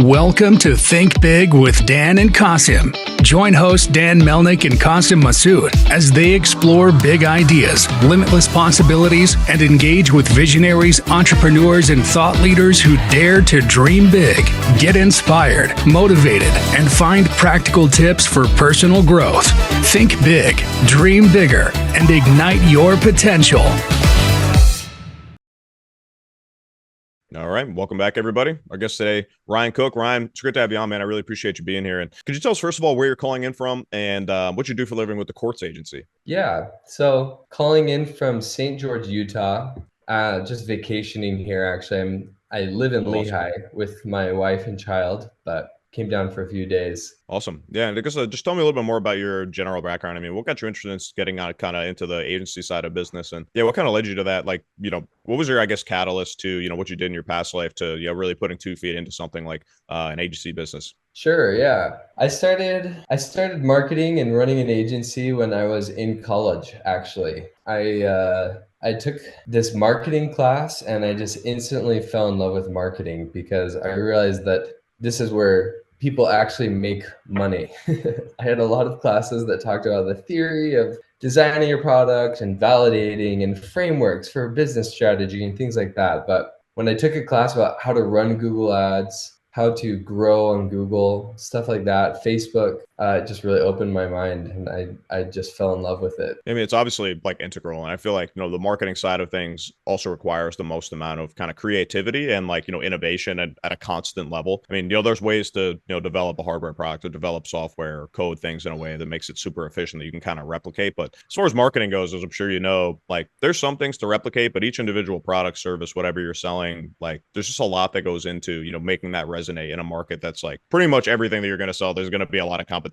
Welcome to Think Big with Dan and Qasim. Join hosts Dan Melnick and Qasim Masood as they explore big ideas, limitless possibilities, and engage with visionaries, entrepreneurs, and thought leaders who dare to dream big, get inspired, motivated, and find practical tips for personal growth. Think big, dream bigger, and ignite your potential. All right. Welcome back, everybody. Our guest today, Ryan Cook. Ryan, it's great to have you on, man. I really appreciate you being here. And could you tell us, first of all, where you're calling in from and what you do for a living with the courts agency? Yeah. So calling in from St. George, Utah, just vacationing here, actually. I live in Lehigh with my wife and child, but came down for a few days. Awesome. Yeah. And I guess just tell me a little bit more about your general background. I mean, what got you interested in getting out kind of into the agency side of business? And yeah, what kind of led you to that? Like, what was your, I guess, catalyst to, what you did in your past life to, really putting 2 feet into something like an agency business? Sure, yeah. I started marketing and running an agency when I was in college, actually. I took this marketing class and I just instantly fell in love with marketing because I realized that this is where people actually make money. I had a lot of classes that talked about the theory of designing your product and validating and frameworks for business strategy and things like that. But when I took a class about how to run Google Ads, how to grow on Google, stuff like that, Facebook, it just really opened my mind and I just fell in love with it. I mean, it's obviously like integral. And I feel like, the marketing side of things also requires the most amount of kind of creativity and like, innovation at a constant level. I mean, there's ways to, develop a hardware product or develop software or code things in a way that makes it super efficient that you can kind of replicate. But as far as marketing goes, as I'm sure you know, like there's some things to replicate, but each individual product, service, whatever you're selling, like there's just a lot that goes into, making that resonate in a market that's like pretty much everything that you're going to sell. There's going to be a lot of competition,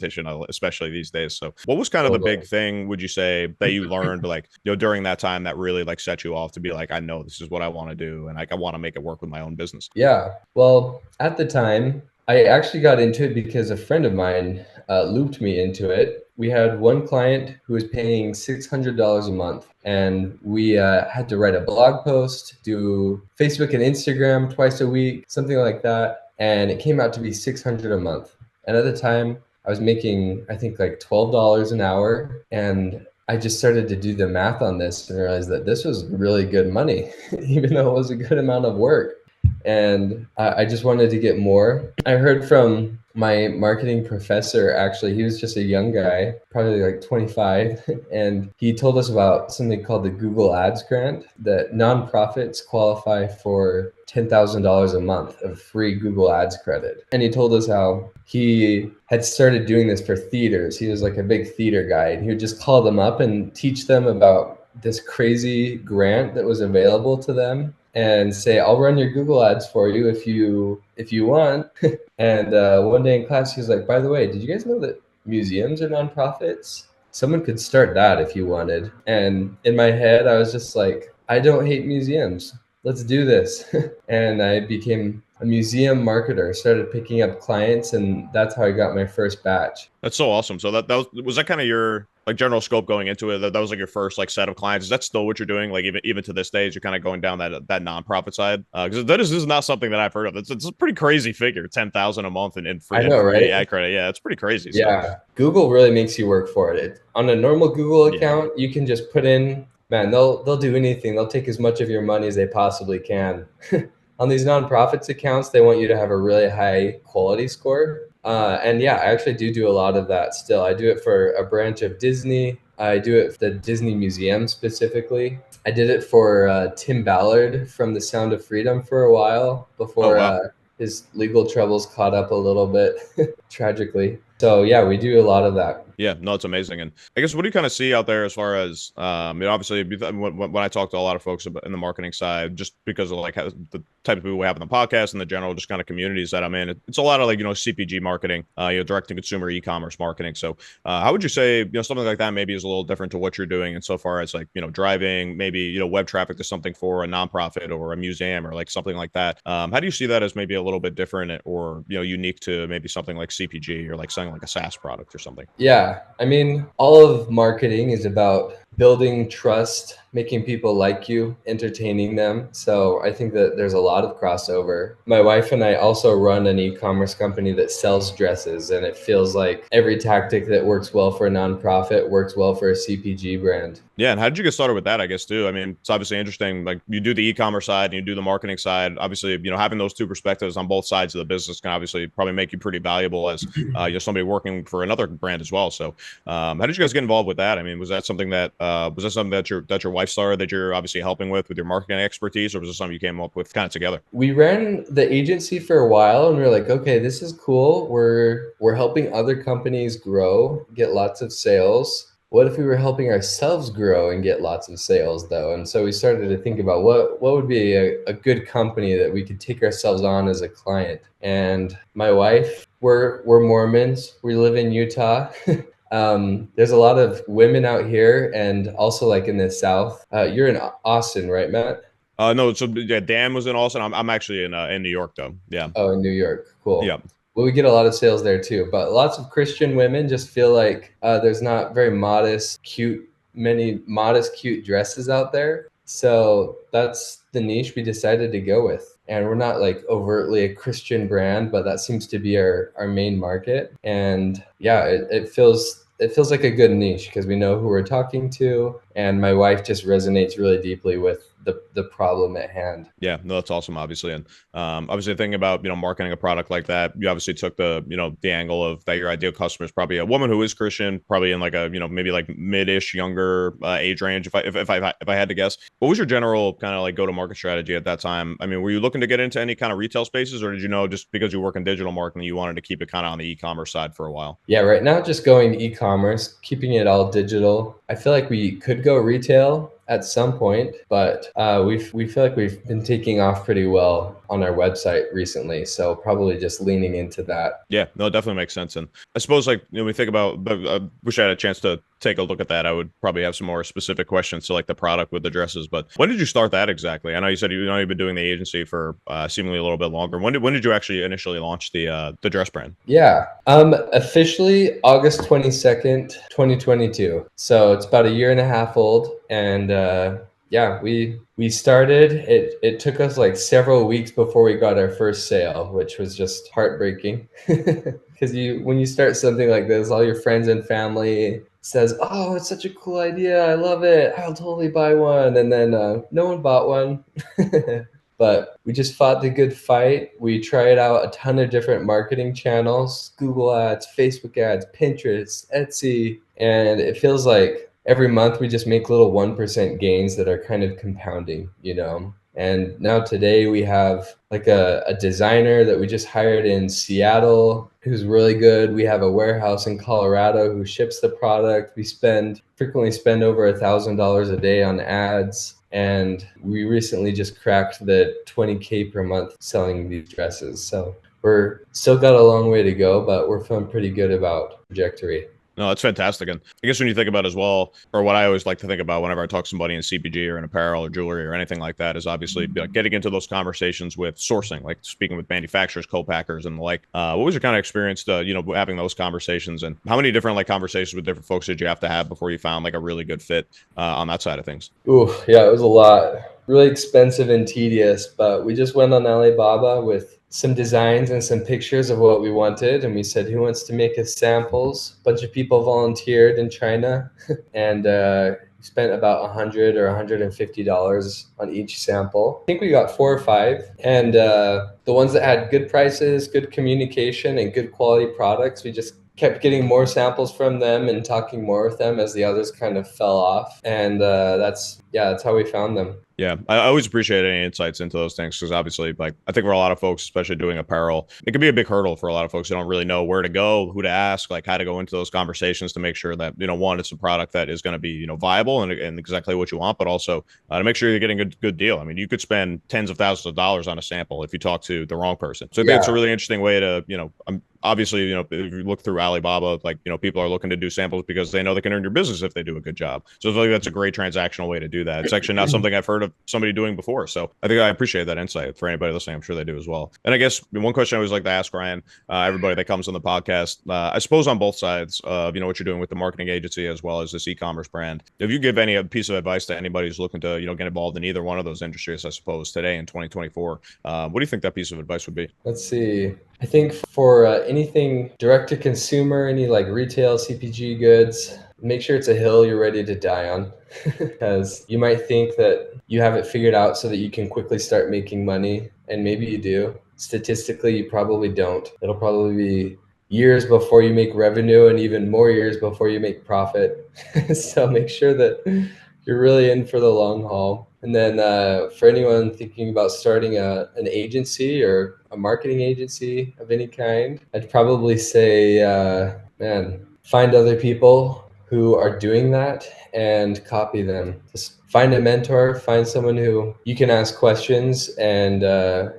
especially these days. So what was kind of the big thing, would you say, that you learned like, during that time that really like set you off to be like, I know this is what I want to do and like I want to make it work with my own business? Yeah. Well, at the time, I actually got into it because a friend of mine looped me into it. We had one client who was paying $600 a month, and we had to write a blog post, do Facebook and Instagram twice a week, something like that. And it came out to be $600 a month. And at the time, I was making, I think, like $12 an hour. And I just started to do the math on this and realized that this was really good money, even though it was a good amount of work. And I just wanted to get more. I heard from my marketing professor, actually, he was just a young guy, probably like 25. And he told us about something called the Google Ads grant, that nonprofits qualify for $10,000 a month of free Google Ads credit. And he told us how he had started doing this for theaters. He was like a big theater guy, and he would just call them up and teach them about this crazy grant that was available to them and say, I'll run your Google Ads for you if you want. And one day in class, he was like, by the way, did you guys know that museums are nonprofits? Someone could start that if you wanted. And in my head, I was just like, I don't hate museums. Let's do this. And I became a museum marketer, started picking up clients, and that's how I got my first batch. That's so awesome. So that was that kind of your like general scope going into it? That was like your first like set of clients. Is that still what you're doing? Like even to this day, you're kind of going down that nonprofit side? Because this is not something that I've heard of. It's a pretty crazy figure, 10,000 a month in free, I know, right? ad credit. Yeah, it's pretty crazy. Yeah, so Google really makes you work for it. On a normal Google account, you can just put in, man, they'll do anything. They'll take as much of your money as they possibly can. On these nonprofits accounts, they want you to have a really high quality score. And yeah, I actually do a lot of that still. I do it for a branch of Disney. I do it for the Disney Museum specifically. I did it for Tim Ballard from The Sound of Freedom for a while before his legal troubles caught up a little bit, tragically. So yeah, we do a lot of that. Yeah, no, it's amazing. And I guess what do you kind of see out there as far as, obviously when I talk to a lot of folks in the marketing side, just because of like how, the type of people we have on the podcast and the general just kind of communities that I'm in, it's a lot of like, CPG marketing, direct to consumer e-commerce marketing. So how would you say, something like that maybe is a little different to what you're doing insofar as like, driving maybe, web traffic to something for a nonprofit or a museum or like something like that? How do you see that as maybe a little bit different or, unique to maybe something like CPG or like selling like a SaaS product or something? Yeah. I mean, all of marketing is about building trust making people like you, entertaining them. So I think that there's a lot of crossover. My wife and I also run an e-commerce company that sells dresses, and it feels like every tactic that works well for a nonprofit works well for a CPG brand. Yeah, and how did you get started with that, I guess, too? I mean, it's obviously interesting. Like you do the e-commerce side and you do the marketing side. Obviously, having those two perspectives on both sides of the business can obviously probably make you pretty valuable as somebody working for another brand as well. So, how did you guys get involved with that? I mean, was that something that your wife started that you're obviously helping with your marketing expertise, or was it something you came up with kind of together? We ran the agency for a while and we were like, okay, this is cool. We're helping other companies grow, get lots of sales. What if we were helping ourselves grow and get lots of sales though? And so we started to think about what would be a good company that we could take ourselves on as a client. And my wife, we're Mormons. We live in Utah. There's a lot of women out here and also like in the South. You're in Austin, right, Matt? No, so yeah, Dan was in Austin. I'm actually in New York though. Yeah, Oh, in New York. Cool. yeah. Well, we get a lot of sales there too, but lots of Christian women just feel like there's not very many modest, cute dresses out there. So that's the niche we decided to go with. And we're not like overtly a Christian brand, but that seems to be our main market. And yeah, it feels like a good niche because we know who we're talking to. And my wife just resonates really deeply with the problem at hand. Yeah, no, that's awesome, obviously. And obviously thinking about, marketing a product like that, you obviously took the angle of that your ideal customer is probably a woman who is Christian, probably in like a, maybe like mid-ish younger age range, if I had to guess. What was your general kind of like go-to-market strategy at that time? I mean, were you looking to get into any kind of retail spaces, or did you know just because you work in digital marketing, you wanted to keep it kind of on the e-commerce side for a while? Yeah, right now just going e-commerce, keeping it all digital. I feel like we could go retail at some point, but we feel like we've been taking off pretty well on our website recently. So probably just leaning into that. Yeah, no, it definitely makes sense. And I suppose like we think about, I wish I had a chance to take a look at that. I would probably have some more specific questions to like the product with the dresses. But when did you start that exactly? I know you said you've been doing the agency for seemingly a little bit longer. When did you actually initially launch the dress brand? Yeah, officially August 22nd, 2022. So it's about a year and a half old, and yeah, we started. It took us like several weeks before we got our first sale, which was just heartbreaking. Because when you start something like this, all your friends and family says, "Oh, it's such a cool idea. I love it. I'll totally buy one." And then no one bought one. But we just fought the good fight. We tried out a ton of different marketing channels: Google ads, Facebook ads, Pinterest, Etsy. And it feels like every month we just make little 1% gains that are kind of compounding. And now today we have like a designer that we just hired in Seattle who's really good. We have a warehouse in Colorado who ships the product. We frequently spend over $1,000 a day on ads. And we recently just cracked the 20K per month selling these dresses. So we're still got a long way to go, but we're feeling pretty good about trajectory. No, that's fantastic. And I guess when you think about as well, or what I always like to think about whenever I talk to somebody in CPG or in apparel or jewelry or anything like that, is obviously like getting into those conversations with sourcing, like speaking with manufacturers, co-packers, and the like. What was your kind of experience, having those conversations, and how many different like conversations with different folks did you have to have before you found like a really good fit on that side of things? Ooh, yeah, it was a lot. Really expensive and tedious, but we just went on Alibaba with some designs and some pictures of what we wanted, and we said, "Who wants to make us samples?" A bunch of people volunteered in China, and we spent about $100 or $150 on each sample. I think we got 4 or 5, and the ones that had good prices, good communication, and good quality products, we just kept getting more samples from them and talking more with them as the others kind of fell off. And that's how we found them. Yeah, I always appreciate any insights into those things because obviously, like, I think for a lot of folks, especially doing apparel, it can be a big hurdle for a lot of folks who don't really know where to go, who to ask, like how to go into those conversations to make sure that, one, it's a product that is going to be, viable and exactly what you want, but also to make sure you're getting a good deal. I mean, you could spend tens of thousands of dollars on a sample if you talk to the wrong person. So I think it's a really interesting way to, obviously, you know, if you look through Alibaba, like, you know, people are looking to do samples because they know they can earn your business if they do a good job. So I feel like that's a great transactional way to do that. It's actually not something I've heard of somebody doing before. So I think I appreciate that insight for anybody listening. I'm sure they do as well. And I guess one question I always like to ask Ryan, everybody that comes on the podcast, I suppose on both sides of, you know, what you're doing with the marketing agency as well as this e-commerce brand, if you give any piece of advice to anybody who's looking to, you know, get involved in either one of those industries, I suppose today in 2024, what do you think that piece of advice would be? Let's see. I think for anything direct to consumer, any like retail CPG goods, make sure it's a hill you're ready to die on. Because you might think that you have it figured out so that you can quickly start making money, and maybe you do. Statistically, you probably don't. It'll probably be years before you make revenue and even more years before you make profit. So make sure that you're really in for the long haul. And then for anyone thinking about starting an agency or a marketing agency of any kind, I'd probably say, man, find other people who are doing that and copy them. Just find a mentor, find someone who you can ask questions. And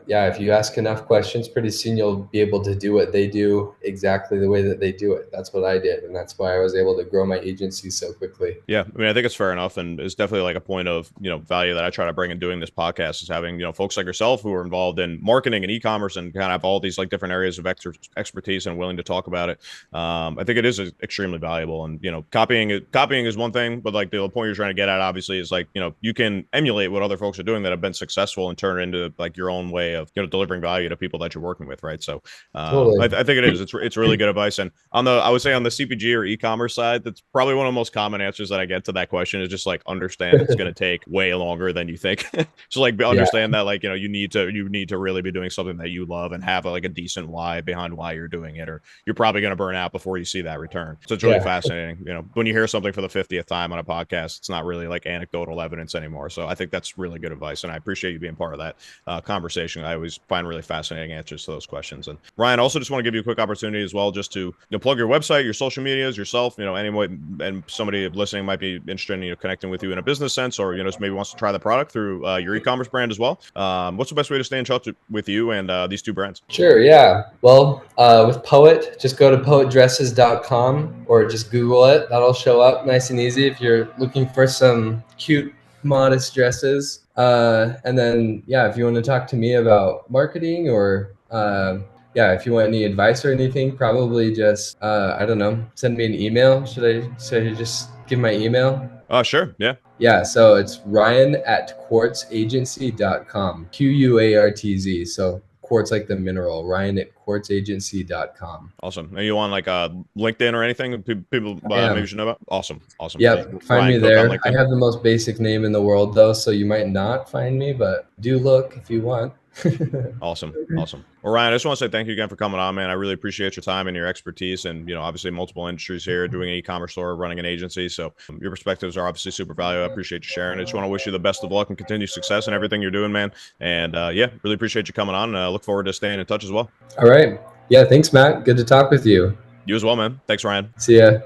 yeah, if you ask enough questions, pretty soon you'll be able to do what they do exactly the way that they do it. That's what I did. And that's why I was able to grow my agency so quickly. Yeah, I mean, I think it's fair enough, and it's definitely like a point of, you know, value that I try to bring in doing this podcast is having, you know, folks like yourself who are involved in marketing and e-commerce and kind of have all these like different areas of expertise and willing to talk about it. I think it is extremely valuable, and you know, copying is one thing, but like the point you're trying to get at obviously is like, you know, you can emulate what other folks are doing that have been successful and turn it into like your own way of, you know, delivering value to people that you're working with, right? So Totally. I think it is. It's really good advice, and I would say on the CPG or e-commerce side, that's probably one of the most common answers that I get to that question is just like understand it's going to take way longer than you think. So like understand that like, you know, you need to really be doing something that you love and have like a decent why behind why you're doing it, or you're probably going to burn out before you see that return. So it's really fascinating. You know, when you hear something for the 50th time on a podcast, it's not really like anecdotal evidence anymore. So I think that's really good advice, and I appreciate you being part of that conversation. I always find really fascinating answers to those questions. And Ryan, also just want to give you a quick opportunity as well, just to, you know, plug your website, your social medias, yourself, you know, anyone, and somebody listening might be interested in, you know, connecting with you in a business sense, or, you know, maybe wants to try the product through your e-commerce brand as well. What's the best way to stay in touch with you and these two brands? Sure, yeah. Well, with Poet, just go to poetdresses.com or just Google it. That'll show up nice and easy if you're looking for some cute, modest dresses. And then, yeah, if you want to talk to me about marketing or yeah, if you want any advice or anything, probably just, I don't know, send me an email. Should I just give my email? Sure. Yeah. Yeah, so it's ryan@quartzagency.com, QUARTZ. So quartz like the mineral, ryan@quartzagency.com. Awesome. Are you on like LinkedIn or anything people maybe should know about? Awesome. Yep, find me there. I have the most basic name in the world though, so you might not find me, but do look if you want. Awesome. Well, Ryan, I just want to say thank you again for coming on, man. I really appreciate your time and your expertise, and, you know, obviously multiple industries here, doing an e-commerce store, running an agency. So your perspectives are obviously super valuable. I appreciate you sharing. I just want to wish you the best of luck and continued success in everything you're doing, man. And yeah, really appreciate you coming on. Look forward to staying in touch as well. All right. Yeah, thanks, Matt. Good to talk with you. You as well, man. Thanks, Ryan. See ya.